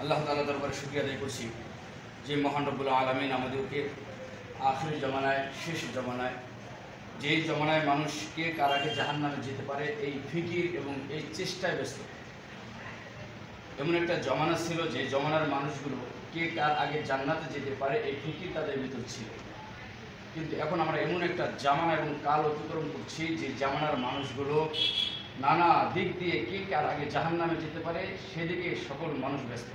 আল্লাহ তাআলা দরবারে শুকরিয়া আদায় করছি যে মহান রব্বুল আলামিন আমাদেরকে আখির জমানায়, শেষ জমানায়, যেই জমানায় মানুষকে কার আগে জাহান্নামে যেতে পারে এই ফিকির এবং এই চেষ্টায় ব্যস্ত। এমন একটা জমানা ছিল যে জমানার মানুষগুলো কে কার আগে জান্নাতে যেতে পারে এই ফিকির তাদের ভিতর ছিল। কিন্তু এখন আমরা এমন একটা জামানা এবং কাল অতিক্রম করছি যে জামানার মানুষগুলো নানা দিক দিয়ে কে কার আগে জাহান্নামে যেতে পারে সেদিকে সকল মানুষ ব্যস্ত।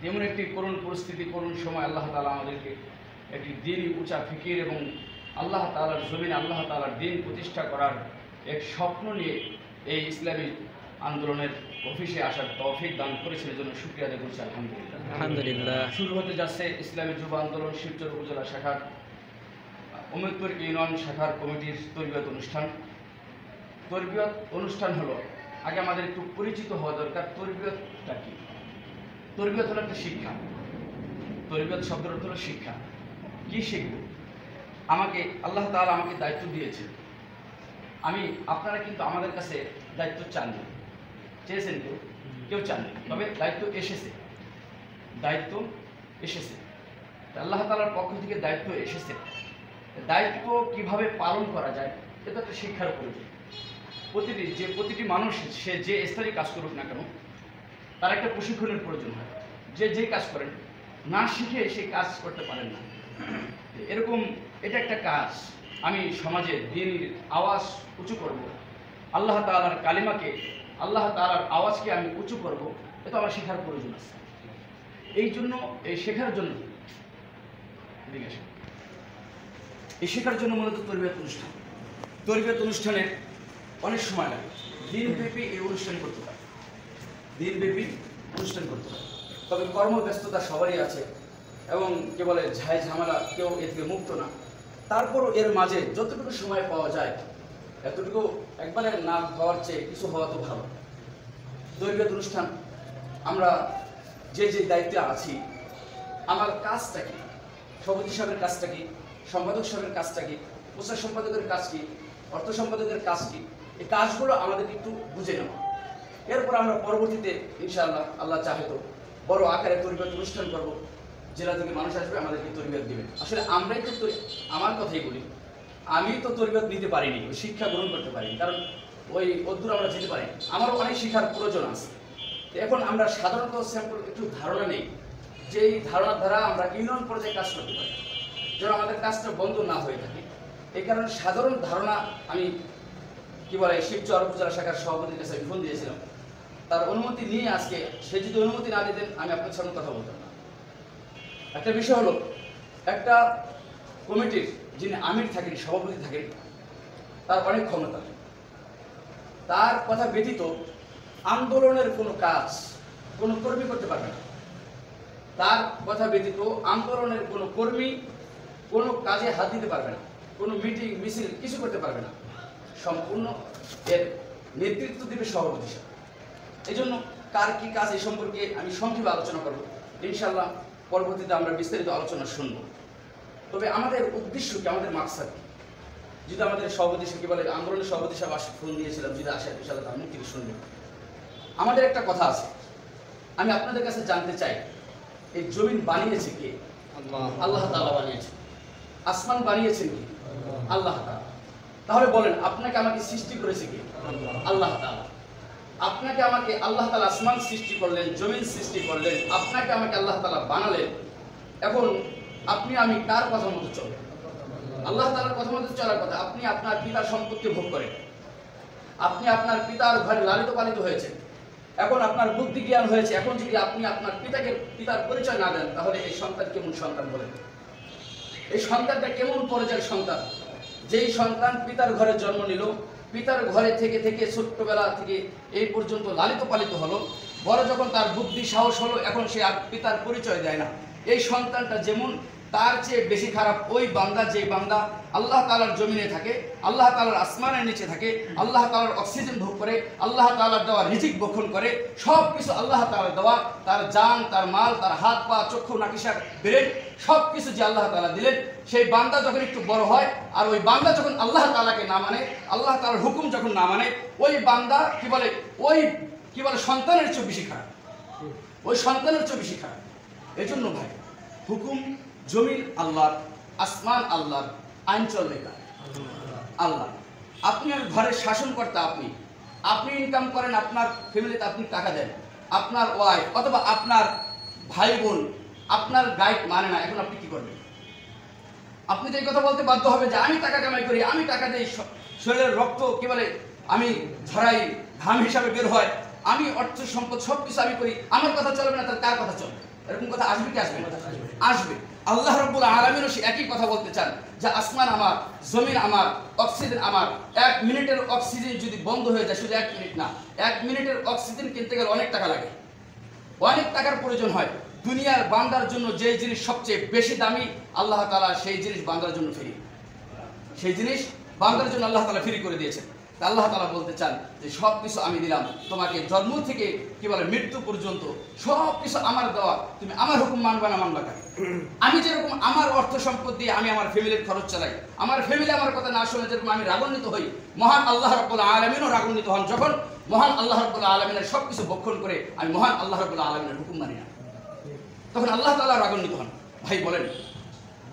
এমন একটি করুণ পরিস্থিতি, করুণ সময় আল্লাহ তাআলা আমাদেরকে একটি দিনই উঁচা ফিকির এবং আল্লাহ তাআলার জমিনে আল্লাহ তাআলার দিন প্রতিষ্ঠা করার এক স্বপ্ন নিয়ে এই ইসলামী আন্দোলনের অফিসে আসার তৌফিক দান করেছে, এর জন্য শুকরিয়া আদায় করছি আলহামদুলিল্লাহ। আলহামদুলিল্লাহ। শুরু হতে যাচ্ছে ইসলামী যুব আন্দোলন শিবচর উপজেলা শাখার উম্মেদপুর ইউনিয়ন শাখার কমিটির তরবিয়ত অনুষ্ঠান। তরবিয়ত অনুষ্ঠান হলো, আগে আমাদের একটু পরিচিত হওয়া দরকার তরবিয়তটা কি। তরবিয়ত হলো একটা শিক্ষা। তরবিয়ত শব্দের অর্থ হলো শিক্ষা। কি শিখব? আমাকে আল্লাহ তাআলা আমাকে দায়িত্ব দিয়েছে। আপনারা কিন্তু আমাদের কাছে দায়িত্ব চাননি, চেয়েছেন কেউ চাননি, তবে দায়িত্ব এসেছে। দায়িত্ব এসেছে, আল্লাহ তাআলার পক্ষ থেকে দায়িত্ব এসেছে। দায়িত্ব কিভাবে পালন করা যায় এটা একটা শিক্ষার প্রয়োজন। প্রতিটি মানুষ সে যে স্তরে কাজ করুক না কেন তার একটা প্রশিক্ষণের প্রয়োজন হয়। যে কাজ করেন না শিখে সেই কাজ করতে পারেন না। এরকম এটা একটা কাজ। আমি সমাজে দ্বীনের আওয়াজ উঁচু করব, আল্লাহ তাআলার কালিমাকে, আল্লাহ তাআলার আওয়াজকে আমি উঁচু করব, এটা আমার শেখার প্রয়োজন আছে। এই জন্য এই শেখার জন্য এই শেখার জন্য মূলত তরবিয়ত অনুষ্ঠান। তরবিয়ত অনুষ্ঠানের অনেক সময় লাগে। দিনব্যাপী এই অনুষ্ঠান করতে হয়, দিনব্যাপী অনুষ্ঠান করতে হয়। তবে কর্মব্যস্ততা সবারই আছে এবং কে বলে ঝাই ঝামেলা, কেউ এর থেকে মুক্ত না। তারপরও এর মাঝে যতটুকু সময় পাওয়া যায় এতটুকু একবারে না হওয়ার চেয়ে কিছু হওয়া তো ভালো। তরবিয়ত অনুষ্ঠান আমরা যে দায়িত্বে আছি, আমার কাজটা কি, সভাপতি সাহেবের কাজটা কি, সম্পাদক সাহেবের কাজটা কি, প্রচার সম্পাদকের কাজ কি, অর্থ সম্পাদকের কাজ কি, এই কাজগুলো আমাদের একটু বুঝে নেওয়া। এরপর আমরা পরবর্তীতে ইনশাআল্লাহ আল্লাহ চাহে তো বড় আকারে তরবিয়ত অনুষ্ঠান করব। জেলা থেকে মানুষ আসবে, আমাদেরকে তরবিয়ত দেবেন। আসলে আমরাই তো, আমার কথাই বলি, আমি তো তরবিয়ত নিতে পারিনি, ওই শিক্ষা গ্রহণ করতে পারিনি, কারণ ওই অদূর আমরা যেতে পারিনি। আমারও অনেক শিক্ষার প্রয়োজন আছে। এখন আমরা সাধারণত স্যাম্পল একটু ধারণা নেই, যে এই ধারণার দ্বারা আমরা ইউনিয়ন পর্যায়ে কাজ করতে পারি, যেন আমাদের কাজটা বন্ধ না হয়ে থাকে। এই কারণে সাধারণ ধারণা আমি শিবচর উপজেলা শাখার সভাপতির কাছে ফোন দিয়েছিলাম, তার অনুমতি নিয়ে আজকে সে যদি অনুমতি না দিতেন আমি আপনার সামনে কথা বলতাম না। একটা বিষয় হলো, একটা কমিটির যিনি আমির থাকেন, সভাপতি থাকেন, তার অনেক ক্ষমতা। তার কথা ব্যতীত আন্দোলনের কোনো কাজ কোনো কর্মী করতে পারবে না। তার কথা ব্যতীত আন্দোলনের কোনো কর্মী কোনো কাজে হাত দিতে পারবে না, কোনো মিটিং মিছিল কিছু করতে পারবে না। সম্পূর্ণ এর নেতৃত্ব দেবে সভাপতি সাহেব। এই জন্য কার কি কাজ এই সম্পর্কে আমি সংক্ষেপে আলোচনা করব। ইনশাআল্লাহ পরবর্তীতে আমরা বিস্তারিত আলোচনা শুনব। তবে আমাদের উদ্দেশ্য কি, আমাদের মাকসাদ কি, যদি আমাদের সভাপতি সাহেব আন্দোলনের সভাপতি সাহেব আসে, ফোন দিয়েছিলাম, যদি আসে ইনশাআল্লাহ তার মুখ থেকে শুনবেন। আমাদের একটা কথা আছে, আমি আপনাদের কাছে জানতে চাই, এই জমিন বানিয়েছে কে? আল্লাহ তাআলা বানিয়েছে। আসমান বানিয়েছেন কে? আল্লাহ তাআলা। তাহলে বলেন, আপনাকে আমাকে সৃষ্টি করেছে কে? আল্লাহ তাআলা। আপনাকে আমাকে আল্লাহ তাআলা আসমান সৃষ্টি করলেন, জমিন সৃষ্টি করলেন, আপনাকে আমাকে আল্লাহ তাআলা বানালেন। এখন আপনি আমি কার কথা মতো চলেন? আল্লাহ তাআলার কথা মতো চলার কথা। আপনি আপনার পিতার সম্পত্তি ভোগ করেন, আপনি আপনার পিতার ঘরে লালিত পালিত হয়েছেন, এখন আপনার বুদ্ধি জ্ঞান হয়েছে। এখন যদি আপনি আপনার পিতার পরিচয় না দেন, তাহলে এই সন্তান কেমন সন্তান বলেন? এই সন্তানটা কেমন পর্যায়ের সন্তান? যেই সন্তান পিতার ঘরে জন্ম নিল, পিতার ঘরে থেকে থেকে ছোট্টবেলা থেকে এই পর্যন্ত লালিত পালিত হলো, বড় যখন তার বুদ্ধি সাহস হলো, এখন সে আর পিতার পরিচয় দেয় না। এই সন্তানটা যেমন, তার চেয়ে বেশি খারাপ ওই বান্দা, যে বান্দা আল্লাহ তাআলার জমিনে থাকে, আল্লাহ তাআলার আসমানের নিচে থাকে, আল্লাহ তাআলার অক্সিজেন ভোগ করে, আল্লাহ তাআলার দেওয়া রিজিক ভক্ষণ করে, সব কিছু আল্লাহ তাআলার দেওয়া, তার জান, তার মাল, তার হাত পা, চক্ষু, নাকিশা, ব্রেন, সব কিছু যে আল্লাহ তাআলা দিলেন, সেই বান্দা যখন একটু বড় হয়, আর ওই বান্দা যখন আল্লাহ তাআলাকে না মানে, আল্লাহ তাআলার হুকুম যখন না মানে, ওই বান্দা ওই সন্তানের চেয়ে বেশি খারাপ। ওই সন্তানের চেয়ে বেশি খারাপ। এই জন্য ভাই, হুকুম জমিন আল্লাহর, আসমান আল্লাহর, আইন চলবে কার? আল্লাহ। আপনার ঘরের শাসনকর্তা আপনি, আপনি ইনকাম করেন, আপনার ফ্যামিলিতে আপনি টাকা দেন, আপনার ওয়াইফ অথবা আপনার ভাই বোন আপনার গাইড মানে না, এখন আপনি কি করবেন? আপনি তো এই কথা বলতে বাধ্য হবে যে আমি টাকা কামাই করি, আমি টাকা দিই, শরীরের রক্ত কি বলে আমি ঝরাই, ঘাম হিসাবে বের হয়, আমি অর্থ সম্পদ সব কিছু আমি করি, আমার কথা চলবে না, তার কার কথা চলবে? এরকম কথা আসবে কি আসবে না? আসবে। আল্লাহ রাব্বুল আলামিনও সে একই কথা বলতে চান যে আসমান আমার, জমিন আমার, অক্সিজেন আমার। 1 মিনিটের অক্সিজেন যদি বন্ধ হয়ে যায়, শুধু 1 মিনিট না, 1 মিনিটের অক্সিজেন কিনতে গেলে অনেক টাকা লাগে, অনেক টাকার প্রয়োজন হয়। দুনিয়ার বান্দার জন্য যে জিনিস সবচেয়ে বেশি দামি, আল্লাহ তাআলা সেই জিনিস বান্দার জন্য ফ্রি, সেই জিনিস বান্দার জন্য আল্লাহ তাআলা ফ্রি করে দিয়েছেন। তা আল্লাহ তাআলা বলতে চান যে সব কিছু আমি দিলাম তোমাকে, জন্ম থেকে কি বলে মৃত্যু পর্যন্ত সব কিছু আমার দেওয়া, তুমি আমার হুকুম মানবা না মানবা কেন? আমি যেরকম আমার অর্থ সম্পদ দিয়ে আমি আমার ফ্যামিলির খরচ চালাই, আমার ফ্যামিলি আমার কথা না শুনে যেরকম আমি রাগান্বিত হই, মহান আল্লাহ রাব্বুল আলামিনও রাগান্বিত হন যখন মহান আল্লাহ রাব্বুল আলামিনের সব কিছু ভক্ষণ করে আমি মহান আল্লাহ রাব্বুল আলামিনের হুকুম মানি না, তখন আল্লাহ তাআলা রাগান্বিত হন। ভাই বলেন,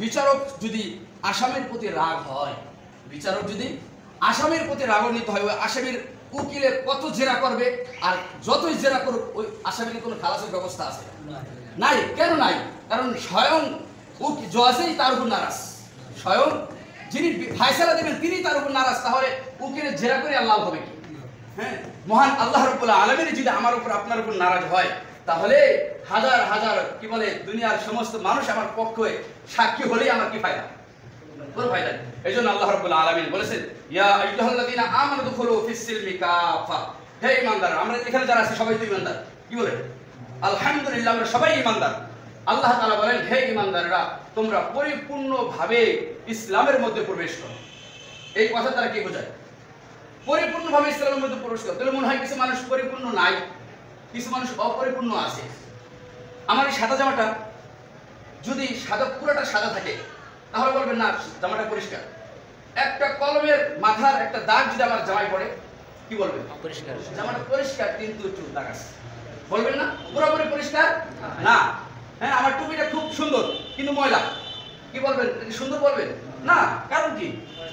বিচারক যদি আসামির প্রতি রাগ হয়, বিচারক যদি আসামির প্রতি রাগান্বিত হয়, ওই আসামির উকিলের কত জেরা করবে, আর যতই জেরা করুক ওই আসামির কোনো খালাসের ব্যবস্থা আছে নাই? কেন নাই? কারণ স্বয়ং জজেই তার উপর নারাজ, স্বয়ং যিনি ফায়সালা দেবেন তিনি তার উপর নারাজ, তাহলে উকিলের জেরা করে আল্লাহ হবে কি? হ্যাঁ, মহান আল্লাহ রাব্বুল আলামিন যদি আমার উপর আপনার উপর নারাজ হয়, তাহলে হাজার হাজার কি বলে দুনিয়ার সমস্ত মানুষ আমার পক্ষে সাক্ষী হলেই আমার কি ফায়দা? কোনো ফায়দা নেই। এই জন্য আল্লাহ রাব্বুল আলামিন বলেছেন, ইয়া আইয়ুহাল্লাযীনা আমানু দুখুলু ফিস-সিলমি কাফা। হে ঈমানদার, আমরা এখানে যারা আছি সবাই তো ঈমানদার। কি বলে? আলহামদুলিল্লাহ, আমরা সবাই ঈমানদার। আল্লাহ তাআলা বলেন, হে ঈমানদাররা, তোমরা পরিপূর্ণভাবে ইসলামের মধ্যে প্রবেশ করো। এই কথা দ্বারা কি বোঝায়? পরিপূর্ণভাবে ইসলামের মধ্যে প্রবেশ করো। তাহলে মনে হয় কিছু মানুষ পরিপূর্ণ নাই, কিছু মানুষ অপরিপূর্ণ আছে। আমার এই সাদা জামাটা যদি সাদা, পুরোটা সাদা থাকে, তাহলে বলবেন না জামাটা পরিষ্কার। একটা কলমের মাথার একটা দাগ যদি আমার জামায় পড়ে, কি বলবেন? পরিষ্কার, জামাটা পরিষ্কার, কিন্তু একটু দাগ আছে, বলবেন না? পুরোপুরি পরিষ্কার না। হ্যাঁ, আমার টুপিটা খুব সুন্দর কিন্তু ময়লা, কি বলবেন? সুন্দর বলবেন না? কারণ কি?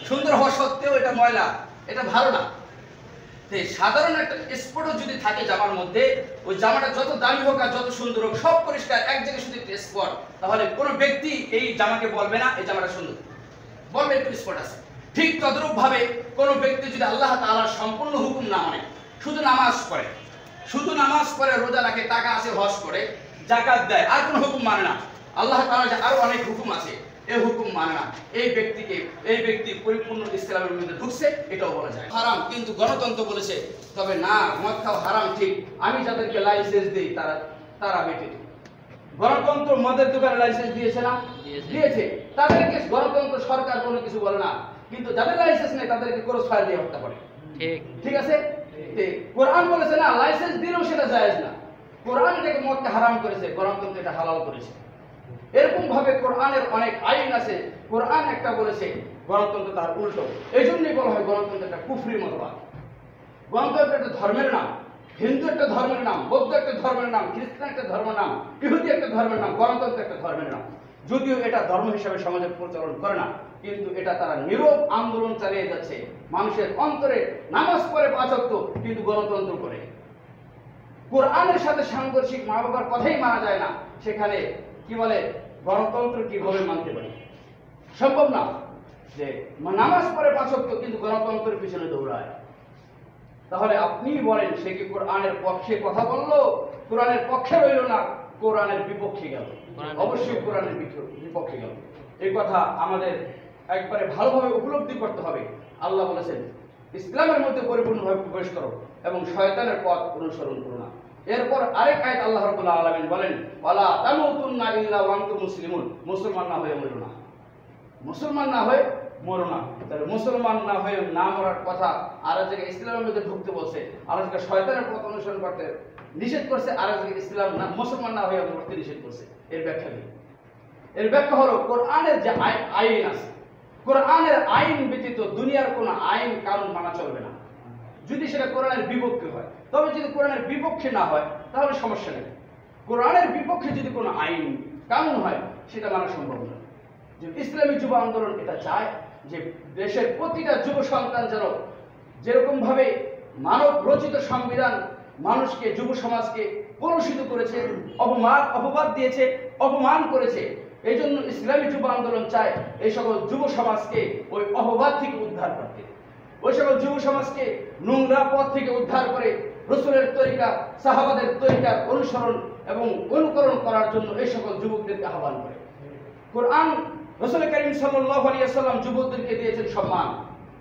সুন্দর হওয়া সত্ত্বেও এটা ময়লা, এটা ভালো না। সাধারণ একটা স্পটও যদি থাকে জামার মধ্যে, ওই জামাটা যত দামি হোক আর যত সুন্দর হোক, সব পরিষ্কার, এক জায়গায় শুধু একটা স্পট, তাহলে কোনো ব্যক্তি এই জামাকে বলবে না এই জামাটা সুন্দর, বলবে একটু স্পট আছে। ঠিক তদ্রূপ ভাবে কোনো ব্যক্তি যদি আল্লাহ তাআলার সম্পূর্ণ হুকুম না মানে, শুধু নামাজ পড়ে, শুধু নামাজ পড়ে, রোজা রাখে, টাকা আছে, হজ করে, যাকাত দেয়, আর কোনো হুকুম মানে না, আল্লাহ তাআলার যে আরো অনেক হুকুম আছে এই হুকুম মানে না, এই ব্যক্তি পরিপূর্ণ ইসলামের মধ্যে ঢুকছে, এটাও বলা যায়। হারাম কিন্তু গণতন্ত্র বলেছে, তবে না, মদ খাওয়া হারাম ঠিক, আমি যাদেরকে লাইসেন্স দিই তারা বেটে। গণতন্ত্র মদের দোকানে লাইসেন্স দিয়েছে না? দিয়েছে। তাদেরকে গণতন্ত্র সরকার কোনো কিছু বলে না, কিন্তু যাদের লাইসেন্স নেই তাদেরকে ক্রস ফায়ার দিয়ে হত্যা করে। ঠিক আছে? কোরআন বলেছে না, লাইসেন্স দিলেও সেটা জায়েজ না। কোরআন এটাকে মদকে হারাম করেছে, গণতন্ত্র এটা হালাল করেছে। এরকম ভাবে কোরআনের অনেক আইন আছে, কোরআন একটা বলেছে, গণতন্ত্র তার উল্টো। এই জন্যই বলা হয় গণতন্ত্র একটা কুফরি মতবাদ। গণতন্ত্র একটা ধর্মের নাম, হিন্দু একটা ধর্মের নাম, বৌদ্ধ একটা ধর্মের নাম, খ্রিস্টান একটা ধর্মের নাম, ইহুদি একটা ধর্মের নাম, গণতন্ত্র একটা ধর্মের নাম। যদিও এটা ধর্ম হিসাবে সমাজে প্রচলন করে না, কিন্তু এটা তারা নীরব আন্দোলন চালিয়ে যাচ্ছে। মানুষের অন্তরে নামাজ পড়ে 5 ওয়াক্ত, কিন্তু গণতন্ত্র করে। কোরআনের সাথে সাংঘর্ষিক মা বাবার কথাই মানা যায় না, সেখানে কি বলে গণতন্ত্র কিভাবে মানতে পারি? সম্ভব না। যে নামাজ পড়ে 5 ওয়াক্ত কিন্তু গণতন্ত্রের পিছনে দৌড়ায়, তাহলে আপনি বলেন সে কি কোরআনের পক্ষে কথা বললো? কোরআনের পক্ষে রইল না, কোরআনের বিপক্ষে গেল। অবশ্যই কোরআনের বিপক্ষে গেল। এই কথা আমাদের একবারে ভালোভাবে উপলব্ধি করতে হবে। আল্লাহ বলেছেন ইসলামের মধ্যে পরিপূর্ণভাবে প্রবেশ করো এবং শয়তানের পথ অনুসরণ করো না। এরপর আরেক আয়াত আল্লাহ রাব্বুল আলামিন বলেন, ওয়ালা তামুতুন্না ইল্লা ওয়া আনতুম মুসলিমুন। মুসলমান না হয়ে মরো না, মুসলমান না হয়ে মরো না। তাহলে মুসলমান না হয়ে না মরার কথা আর এক জায়গায় ইসলামের মধ্যে ঢুকতে বলছে, আর এক জায়গায় শয়তানের পথ অনুসরণ করতে নিষেধ করছে, আর এক জায়গায় ইসলাম না মুসলমান না হয়ে মরতে নিষেধ করছে। এর ব্যাখ্যা কি? এর ব্যাখ্যা হলো কোরআনের যে আইন আছে, কোরআনের আইন ব্যতীত দুনিয়ার কোনো আইন কানুন মানা চলবে না, যদি সেটা কোরআনের বিপক্ষে হয়। তবে যদি কোরআনের বিপক্ষে না হয় তাহলে সমস্যা নেই। কোরআনের বিপক্ষে যদি কোনো আইন কানুন হয় সেটা মানা সম্ভব নয়। যে ইসলামী যুব আন্দোলন এটা চায় যে দেশের প্রতিটা যুব সন্তান যেন যেরকম ভাবে মানব রচিত সংবিধান মানুষকে, যুব সমাজকে কলুষিত করেছে, অপবাদ দিয়েছে, অপমান করেছে, এই জন্য ইসলামী যুব আন্দোলন চায় এই সকল যুব সমাজকে ওই অপবাদ থেকে উদ্ধার করতে, ওই সকল যুব সমাজকে নোংরা পথ থেকে উদ্ধার করে রাসূলের তরিকা, সাহাবাদের তরিকার অনুসরণ এবং অনুকরণ করার জন্য এই সকল যুবকদেরকে আহ্বান করে। কোরআন রাসূল করিম সাল্লাল্লাহু আলাইহি ওয়াসাল্লাম যুবকদেরকে দিয়েছেন সম্মান।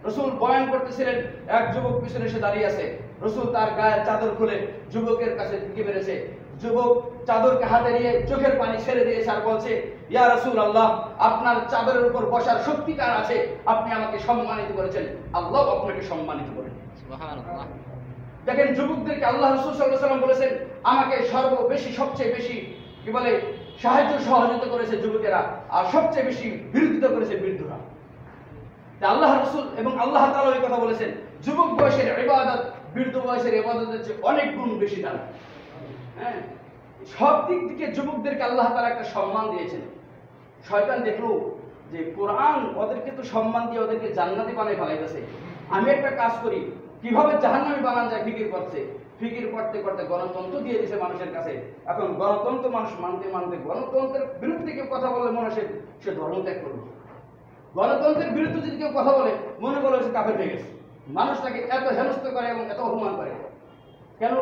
রাসূল বয়ান করতেছিলেন, এক যুবক পিছনে এসে দাঁড়িয়ে আছে, রাসূল তার গায়ের চাদর খুলে যুবকের কাছে ঢুকে বেড়েছে। যুবক চাদরকে হাতে নিয়ে চোখের পানি ছেড়ে দিয়েছে আর বলছে, ইয়া রাসূলুল্লাহ, আপনার চাদরের উপর বসার শক্তি কার আছে? আপনি আমাকে সম্মানিত করেছেন, আল্লাহ আপনাকে সম্মানিত করেন। সুবহানাল্লাহ। দেখেন যুবকদেরকে আল্লাহ রাসূল সাল্লাল্লাহু আলাইহি ওয়াসাল্লাম বলেছেন, আমাকে সবচেয়ে বেশি কি বলে সাহায্য সহযোগিতা করেছে যুবকেরা, আর সবচেয়ে বেশি বিরোধিতা করেছে বৃদ্ধরা। আল্লাহ রাসূল এবং আল্লাহ তাআলা এই কথা বলেছেন, যুবক বয়সের ইবাদত বৃদ্ধ বয়সের ইবাদতের চেয়ে অনেক গুণ বেশি দাম। হ্যাঁ, সব দিক থেকে যুবকদেরকে আল্লাহ তাআলা একটা সম্মান দিয়েছেন। শয়তান দেখলো যে কোরআন ওদেরকে তো সম্মান দিয়ে ওদেরকে জান্নাতি বানাই ফেলাইতেছে, আমি একটা কাজ করি, কিভাবে জাহান্নামী বানানো যায় ফিকির করতে করতে গণতন্ত্র দিয়ে দিয়েছে মানুষের কাছে। এখন গণতন্ত্র মানুষ মানতে গণতন্ত্রের বিরুদ্ধে কেউ কথা বলে মনে হয় সে ধর্ম ত্যাগ করবে। গণতন্ত্রের বিরুদ্ধে যদি কেউ কথা বলে মনে করে সে কাফের হয়ে গেছে। মানুষ তাকে এত হেনস্থা করে এবং এত অপমান করে কেন?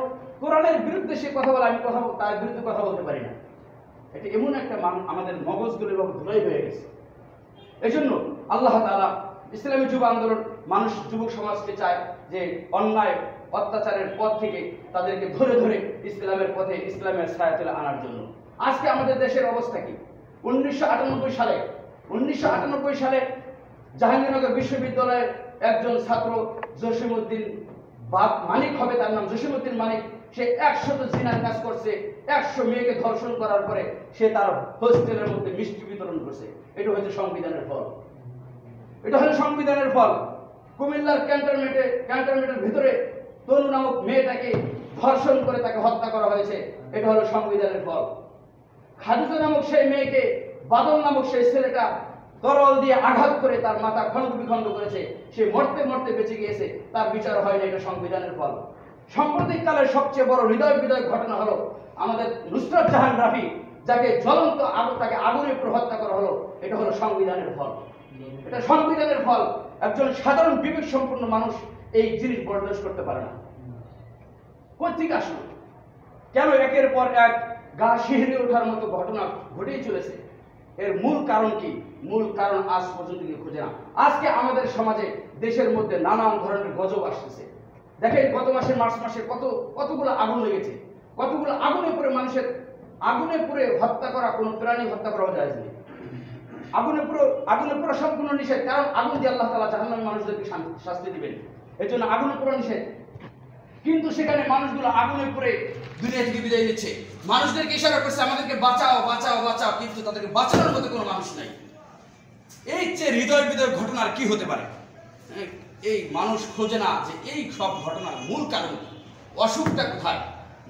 কোরআনের বিরুদ্ধে সে কথা বলে, আমি তার বিরুদ্ধে কথা বলতে পারি না। এটা এমন একটা আমাদের মগজগুলো ধুলাই হয়ে গেছে। এই জন্য আল্লাহ তাআলা ইসলামী যুব আন্দোলন মানুষ, যুবক সমাজকে চায় যে অন্যায় অত্যাচারের পথ থেকে তাদেরকে ধরে ধরে ইসলামের পথে, ইসলামের ছায়াতলে আনার জন্য। আজকে আমাদের দেশের অবস্থা কি? 1998 সালে জাহাঙ্গীরনগর বিশ্ববিদ্যালয়ের একজন ছাত্র জসিমউদ্দিন মানিক হবে তার নাম, জসিমউদ্দিন মানিক, সে 100 জিনার কাজ করছে, 100 মেয়েকে ধর্ষণ করার পরে সে তার হোস্টেলের মধ্যে মিষ্টি বিতরণ করছে। এটা হচ্ছে সংবিধানের ফল। এটা হলো সংবিধানের ফল। কুমিল্লার ক্যান্টনমেন্টের ভিতরে তনু নামক মেয়েটাকে ধর্ষণ করে তাকে হত্যা করা হয়েছে। এটা হলো সংবিধানের ফল। খাদিজা নামক সেই মেয়েকে বাদল নামক সেই ছেলেটা তরল দিয়ে আঘাত করে তার মাথা খণ্ড বিখণ্ড করেছে, সে মরতে মরতে বেঁচে গিয়েছে, তার বিচার হয়নি। এটা সংবিধানের ফল। সাম্প্রতিককালের সবচেয়ে বড় হৃদয় বিদায়ক ঘটনা হলো আমাদের নুসরাত জাহান রাফি, যাকে জ্বলন্ত তাকে আগুনে পুড়ে হত্যা করা হলো। এটা হলো সংবিধানের ফল। এটা সংবিধানের ফল। একজন সাধারণ বিবেক সম্পন্ন মানুষ এই জিনিস বরদাস্ত করতে পারে না। কোথেকে আসলো? কেন একের পর এক গা শিহরে ওঠার মতো ঘটনা ঘটেই চলেছে? এর মূল কারণ কি? মূল কারণ আজ পর্যন্ত কেউ খুঁজে না। আজকে আমাদের সমাজে, দেশের মধ্যে নানান ধরনের গজব আসতেছে। দেখেন গত মাসের মার্চ মাসে কতগুলো আগুন লেগেছে, কতগুলো আগুনে পুড়ে হত্যা করা, কোনো প্রাণী হত্যা করা যায় না। আগুনে পুরো সম্পূর্ণ নিষেধ, কারণ আগুন দিয়ে আল্লাহ তাআলা জাহান্নামী মানুষদেরকে শাস্তি দিবেন। এই জন্য আগুনে পুরো নিষেধ। কিন্তু সেখানে মানুষগুলো আগুনে পুড়ে দুনিয়া থেকে বিদায় নিচ্ছে। মানুষদেরকে ইশারা করছে আমাদেরকে বাঁচাও বাঁচাও বাঁচাও, কিন্তু তাদেরকে বাঁচানোর মতো কোনো মানুষ নাই। এই যে হৃদয় বিদয় ঘটনার কি হতে পারে? এই মানুষ খোঁজে না যে এই সব ঘটনার মূল কারণ, অসুখটা কোথায়।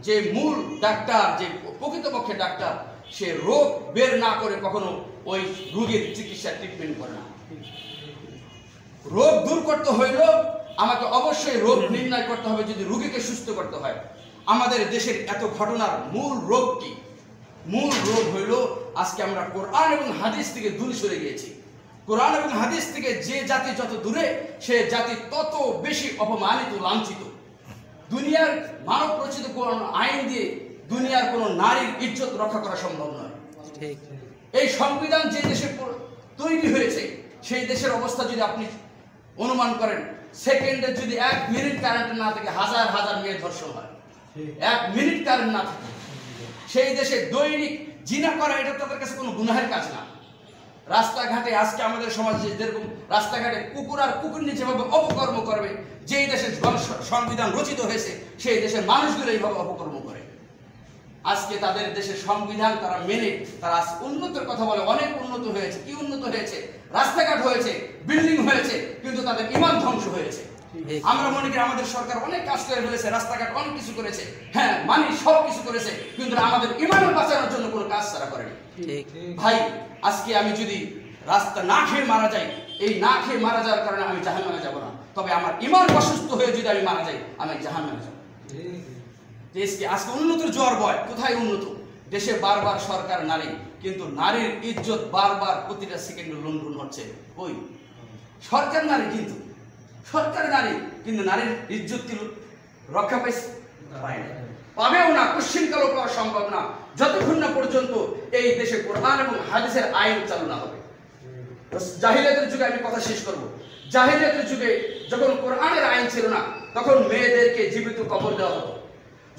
যে মূল ডাক্তার, যে প্রকৃতপক্ষে ডাক্তার, সে রোগ বের না করে কখনো ওই রোগের চিকিৎসা ট্রিটমেন্ট করে না। রোগ দূর করতে হইলেও আমাকে অবশ্যই রোগ নির্ণয় করতে হবে যদি রোগীকে সুস্থ করতে হয়। আমাদের দেশের এত ঘটনার মূল রোগ কি? মূল রোগ হইল আজকে আমরা কোরআন এবং হাদিস থেকে দূরে সরে গিয়েছি। কোরআন এবং হাদিস থেকে যে জাতি যত দূরে, সে জাতি তত বেশি অপমানিত, লাঞ্ছিত। দুনিয়ার মানব রচিত কোন আইন দিয়ে দুনিয়ার কোন নারীর ইজ্জত রক্ষা করা সম্ভব নয়। এই সংবিধান যে দেশে তৈরি হয়েছে, সেই দেশের অবস্থা যদি আপনি অনুমান করেন, সেকেন্ডে যদি 1 মিনিট কারেন্ট না থাকে হাজার হাজার মেয়ে ধর্ষণ হয়। 1 মিনিট কারেন্ট না থাকে সেই দেশে দৈনিক জিনা করা, এটা তাদের কাছে কোনো গুনাহের কাজ না। রাস্তাঘাটে আজকে আমাদের সমাজে যেরকম রাস্তাঘাটে কুকুর আর কুকুরনি যেভাবে অপকর্ম করবে, যেই দেশের সংবিধান রচিত হয়েছে সেই দেশের মানুষগুলো এইভাবে অপকর্ম করে। আজকে তাদের দেশের সংবিধান তারা মেনে তারা উন্নতির কথা বলে, অনেক উন্নত হয়েছে। কি উন্নত হয়েছে? রাস্তাঘাট হয়েছে, বিল্ডিং হয়েছে, কিন্তু তাদের ঈমান ধ্বংস হয়েছে। আমরা মনে করি আমাদের সরকার অনেক কাজ করে ফেলেছে, রাস্তাঘাট অনেক কিছু করেছে, হ্যাঁ মানি সব কিছু করেছে, কিন্তু আমাদের ইমান বাঁচানোর জন্য কোনো কাজ তারা করেনি। ভাই আজকে আমি যদি রাস্তা না খেয়ে মারা যাই, এই না খেয়ে মারা যাওয়ার কারণে আমি জাহান্নামে যাব না, তবে আমার ইমান অসুস্থ হয়ে যদি আমি মারা যাই আমি জাহান্নামে যাব। দেশকে আজকে উন্নতির জোয়ার বয়, কোথায় উন্নত? দেশে বারবার সরকার নারী, কিন্তু নারীর ইজ্জত বারবার প্রতিটা সেকেন্ডে লুণ্ঠন হচ্ছে। ওই সরকার নারী, কিন্তু সরকার নারী, কিন্তু নারীর ইজ্জত কি রক্ষা পাইছে? পায় না, পাবেও না, কোশ্চিনকালও পাওয়া সম্ভব না যতক্ষণ না পর্যন্ত এই দেশে কোরআন এবং হাদিসের আইন চালু না হবে। জাহিলিয়াতের যুগে আমি কথা শেষ করব। জাহিলিয়াতের যুগে যখন কোরআনের আইন ছিল না তখন মেয়েদেরকে জীবিত কবর দেওয়া হতো।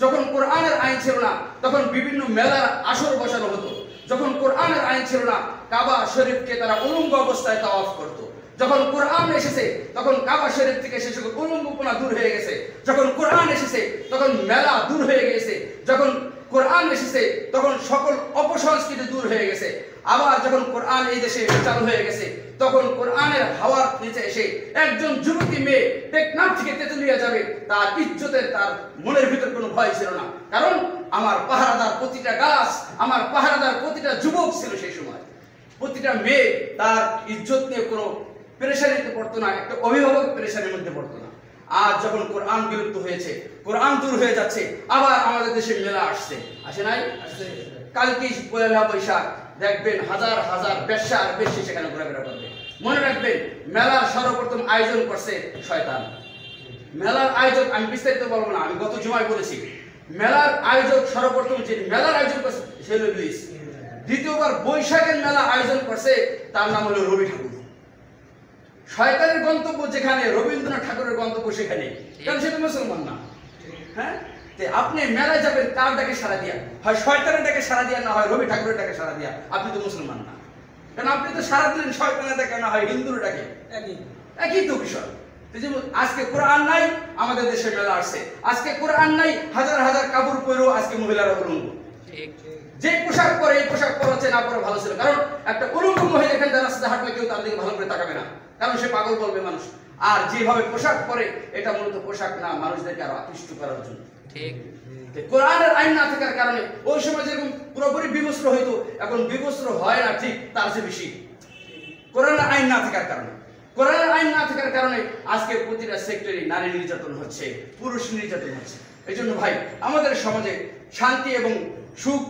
যখন কোরআনের আইন ছিল না তখন বিভিন্ন মেলার আসর বসানো হতো। যখন কোরআনের আইন ছিল না কাবা শরীফকে তারা উলঙ্গ অবস্থায় তাওয়াফ করত। যখন কোরআন এসেছে তখন কাবা শরীফ থেকে সে সকল উলঙ্গপনা দূর হয়ে গেছে। যখন কোরআন এসেছে তখন মেলা দূর হয়ে গেছে। যখন কোরআন এসেছে তখন সকল অপসংস্কৃতি দূর হয়ে গেছে। আবার যখন কোরআন এই দেশে চালু হয়ে গেছে তখন কোরআনের হাওয়ার নিচে এসে একজন যুবতী মেয়ে টেকনাফ থেকে তেতুলিয়া যাবে, তার ইজ্জতের তার মনের ভিতর কোনো ভয় ছিল না, কারণ আমার পাহারাদার প্রতিটা গাছ, আমার পাহারাদার প্রতিটা যুবক ছিল সেই সময়। প্রতিটা মেয়ে তার ইজ্জত নিয়ে কোনো পেরেশানিতে পড়তো না, একটা অভিভাবক পেরেশানির মধ্যে পড়তো না। আজ যখন কোরআন বিলুপ্ত হয়েছে, কোরআন দূর হয়ে যাচ্ছে, আবার আমাদের দেশে মেলা আসছে, আসে নাই? কালকে পয়লা বৈশাখ দেখবেন হাজার হাজার বেশ্যা আর বেশি সেখানে ঘোরাফেরা করবে। মনে রাখবেন মেলার সর্বপ্রথম আয়োজন করছে শয়তান। মেলার আয়োজক আমি বিস্তারিত বলবো না, আমি গত জুমায় বলেছি মেলার আয়োজক সর্বপ্রথম যে মেলার আয়োজন করছে সে হলো ইবলিস। দ্বিতীয়বার বৈশাখের মেলা আয়োজন করছে তার নাম হলো রবি ঠাকুর। শয়তানের গন্তব্য যেখানে, রবীন্দ্রনাথ ঠাকুরের গন্তব্য সেখানে, কারণ সে তো মুসলমান না। হ্যাঁ, আপনি মেলায় যাবেন কার ডাকে সাড়া দিয়া? হয় শয়তানের ডাকে সাড়া দিয়া, না হয় রবি ঠাকুরের ডাকে সাড়া দিয়া। আপনি তো মুসলমান না, কারণ আপনি তো সাড়া দিলেন শয়তানের ডাকে, না হয় হিন্দুর ডাকে, একই তো বিষয়। আজকে কোরআন নাই, আমাদের দেশে মেলা আসছে। আজকে কোরআন নাই, হাজার হাজার কাপড় পরেও আজকে মহিলারা উলঙ্গ। যে পোশাক পরে, এই পোশাক পরাচ্ছে না পরে ভালো ছিল, কারণ একটা উলঙ্গ মহিলা এখানে রাস্তায় হাঁটলে কেউ তার দিকে ভালো করে তাকাবে না, কারণ সে পাগল বলবে মানুষ। আর যেভাবে পোশাক পরে এটা মূলত পোশাক না, মানুষদেরকে আরো আকৃষ্ট করার জন্য। কোরআনের আইন না থাকার কারণে ওই সময় যেরকম পুরোপুরি বিবস্ত্র হইতো, এখন বিবস্ত্র হয় না, ঠিক তার চেয়ে বেশি। কোরআনের আইন না থাকার কারণে, কোরআনের আইন না থাকার কারণে আজকে প্রতিটা সেক্টরে নারী নির্যাতন হচ্ছে, পুরুষ নির্যাতন হচ্ছে। এই জন্য ভাই আমাদের সমাজে শান্তি এবং সুখ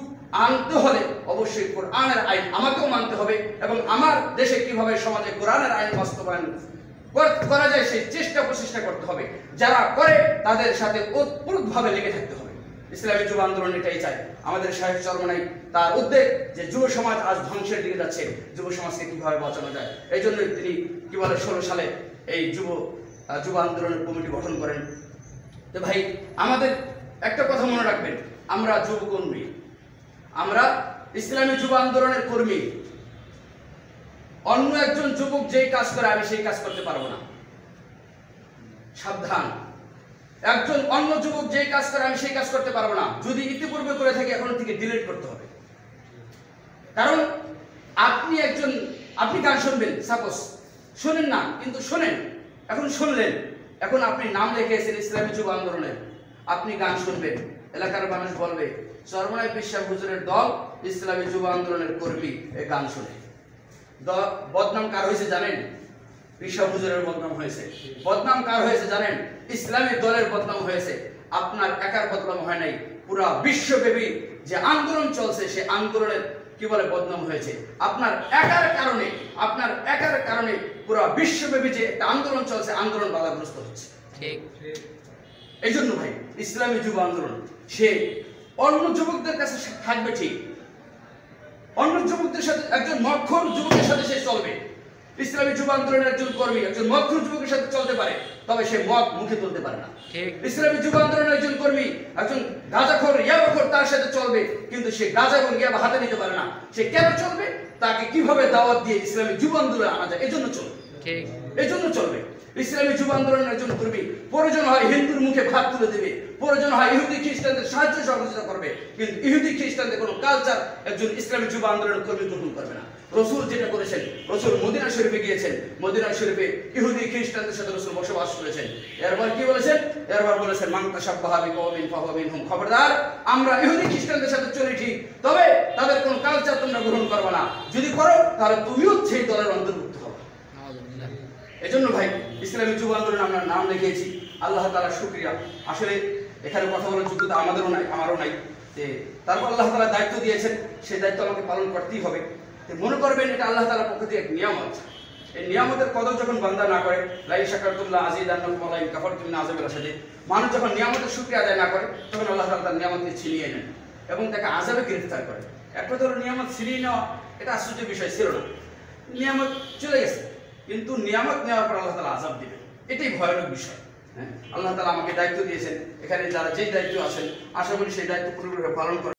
আনতে হলে অবশ্যই কোরআনের আইন আমাকেও মানতে হবে, এবং আমার দেশে কিভাবে সমাজে কোরআনের আইন বাস্তবায়ন করা যায় সেই চেষ্টা প্রচেষ্টা করতে হবে। যারা করে তাদের সাথে ওতপ্রোতভাবে লেগে থাকতে হবে। ইসলামী যুব আন্দোলন এটাই চাই। আমাদের সাহেব চরমনাই তার উদ্যোগ যে যুব সমাজ আজ ধ্বংসের দিকে যাচ্ছে, যুব সমাজকে কিভাবে বাঁচানো যায়, এই জন্য তিনি কি বলে 16 সালে এই যুব আন্দোলনের কমিটি গঠন করেন। তো ভাই আমাদের একটা কথা মনে রাখবেন, আমরা যুব কর্মী, আমরা ইসলামী যুব আন্দোলনের কর্মী। অন্য একজন যুবক যেই কাজ করে আমি সেই কাজ করতে পারবো না, সাবধান। একজন অন্য যুবক যেই কাজ করে আমি সেই কাজ করতে পারবো না। যদি ইতিপূর্বে করে থাকি এখন থেকে ডিলিট করতে হবে। কারণ আপনি গান শুনবেন, সাপোজ শোনেন না কিন্তু শোনেন, এখন শুনলেন, এখন আপনি নাম লিখেছেন ইসলামী যুব আন্দোলনের, আপনি গান শুনবেন, এলাকার মানুষ বলবে চরমনাই বিশ্বাস হুজুরের দল ইসলামী যুব আন্দোলনের কর্মী এই গান শুনে। বদনাম কার হয়েছে জানেন? বিশ্বাস হুজুরের বদনাম হয়েছে। বদনাম কার হয়েছে জানেন? ইসলামী দলের বদনাম হয়েছে। আপনার একার বদনাম হয় নাই, পুরা বিশ্বব্যাপী যে আন্দোলন চলছে সে আন্দোলনের কি বলে বদনাম হয়েছে। আপনার একার কারণে পুরা বিশ্বব্যাপী যে একটা আন্দোলন চলছে, আন্দোলন বাধাগ্রস্ত হচ্ছে। এই জন্য ভাই ইসলামী যুব আন্দোলন সে অন্য যুবকদের কাছে থাকবে ঠিক, অন্য যুবকদের সাথে, একজন মক্ষর যুবকের সাথে সে চলবে। ইসলামী যুব আন্দোলনের একজন কর্মী একজন মক্ষর যুবকের সাথে চলতে পারে, তবে সে মদ মুখে তুলতে পারে না। ইসলামী যুব আন্দোলনের একজন কর্মী একজন গাঁজাখোর ইয়াবাখোর তার সাথে চলবে, কিন্তু সে গাঁজা এবং ইয়াবা হাতে নিতে পারে না। সে কেন চলবে? তাকে কিভাবে দাওয়াত দিয়ে ইসলামী যুব আন্দোলন আনা যায়, এই জন্য চলবে। এই জন্য চলবে। ইসলামী যুব আন্দোলনের জন্য করবি, প্রয়োজন হয় হিন্দুর মুখে ভাত তুলে দেবে, প্রয়োজন হয় ইহুদি খ্রিস্টানদের সাহায্য সহযোগিতা করবে, কিন্তু ইহুদি খ্রিস্টানদের কোনো কালচার একজন ইসলামী যুব আন্দোলনের কর্মী গ্রহণ করবে না। রসুল যেটা করেছেন, রসুল মদিনা শরীফে গিয়েছেন, মদিনা শরীফে ইহুদি খ্রিস্টানদের সাথে রসুল বসবাস করেছেন। এরপর কি বলেছেন? এরপর বলেছেন মান তাশাব্বাহা বিকওমিন ফাহুয়া মিনহুম। খবরদার, আমরা ইহুদি খ্রিস্টানদের সাথে চলি ঠিক, তবে তাদের কোনো কালচার তোমরা গ্রহণ করবে না। যদি করো তাহলে তুমিও সেই দলের অন্তর্ভুক্ত হবে। এজন্য ভাই, ইসলামী যুব আন্দোলন আমরা নাম লিখিয়েছি। আল্লাহ তাআলা শুকরিয়া। আসলে এখানে কথা বলার যোগ্যতা আমাদেরও নাই, আমারও নাই। তারপর আল্লাহ তাআলা দায়িত্ব দিয়েছেন, সেই দায়িত্ব আমাকে পালন করতেই হবে। মনে করবেন এটা আল্লাহ তাআলার পক্ষ থেকে এক নিয়ামত। এই নিয়ামতের কদর যখন বান্দা না করে, লা ইন শাকারতুম লা আযীদান্নাকুম ওয়া লা ইন কাফারতুম ইন্না আযাবি লাশাদীদ, মানুষ যখন নিয়ামতের শুকরিয়া আদায় না করে, তখন আল্লাহ তাআলা তার নিয়ামতকে ছিনিয়ে নেন এবং তাকে আযাবে গ্রেফতার করে। একটা ধরো নিয়ামত ছিনিয়ে নেওয়া, এটা আশ্চর্যের বিষয় ছিল না। নিয়ামত চলে গেছে, কিন্তু নিয়ামত নেওয়ার পর আল্লাহ তাআলা আযাব দিবেন, এটাই ভয়ানক বিষয়। হ্যাঁ, আল্লাহ তাআলা আমাকে দায়িত্ব দিয়েছেন, এখানে যারা যেই দায়িত্ব আছেন, আশা করি সেই দায়িত্ব পুরোপুরি পালন করে।